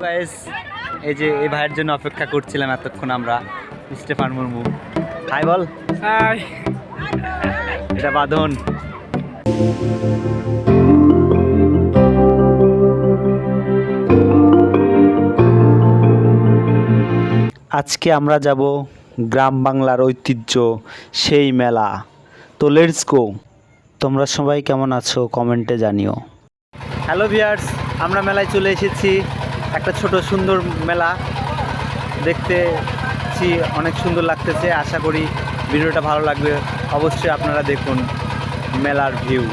Guys, এই যে এই ভাইয়ের জন্য অপেক্ষা করছিলাম এতক্ষণ আমরা। স্টেফান মুর্মু, হাই বল। হাই। এটা বাঁধন। আজকে আমরা যাব গ্রাম বাংলার ঐতিহ্য সেই মেলা। তো লেটস গো। তোমরা সবাই কেমন আছো কমেন্টে জানিও। হ্যালো ভিউয়ার্স, আমরা মেলায় চলে এসেছি। একটা ছোট সুন্দর মেলা দেখতেছি, অনেক সুন্দর লাগতেছে। আশা করি ভিডিওটা ভালো লাগবে। অবশ্যই আপনারা দেখুন মেলার ভিউ।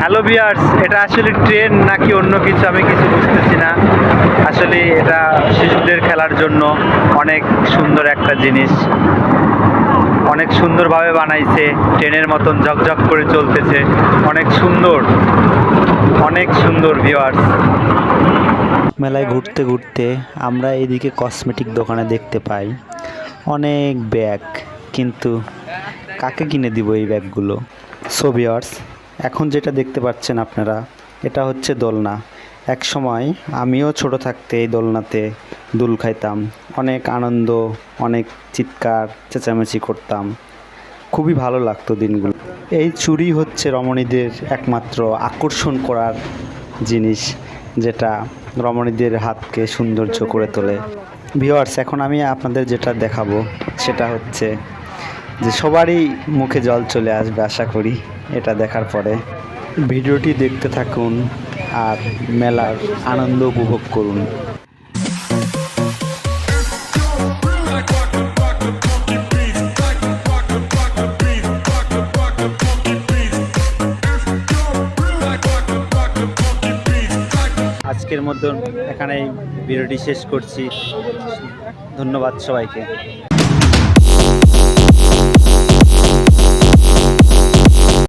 হ্যালো ভিউয়ার্স, এটা আসলে ট্রেন নাকি অন্য কিছু আমি কিছু বুঝতেছি না। আসলে এটা শিশুদের খেলার জন্য অনেক সুন্দর একটা জিনিস, অনেক সুন্দরভাবে বানাইছে। ট্রেনের মতন ঝকঝক করে চলতেছে, অনেক সুন্দর, অনেক সুন্দর ভিউয়ার্স। মেলায় ঘুরতে ঘুরতে আমরা এদিকে কসমেটিক দোকানে দেখতে পাই অনেক ব্যাগ, কিন্তু কাকে কিনে দিব এই ব্যাগগুলো। সো ভিউয়ার্স, এখন যেটা দেখতে পাচ্ছেন আপনারা, এটা হচ্ছে দোলনা। এক সময় আমিও ছোট থাকতে এই দোলনাতে দুল খাইতাম, অনেক আনন্দ, অনেক চিৎকার চেঁচামেচি করতাম, খুবই ভালো লাগতো দিনগুলো। এই চুড়ি হচ্ছে রমণীদের একমাত্র আকর্ষণ করার জিনিস, যেটা রমণীদের হাতকে সৌন্দর্য করে তোলে। ভিউয়ার্স, এখন আমি আপনাদের যেটা দেখাবো সেটা হচ্ছে যে সবারই মুখে জল চলে আসবে আশা করি এটা দেখার পরে। ভিডিওটি দেখতে থাকুন আর মেলার আনন্দ উপভোগ করুন। আজকের মতো এখানেই ভিডিওটি শেষ করছি। ধন্যবাদ সবাইকে।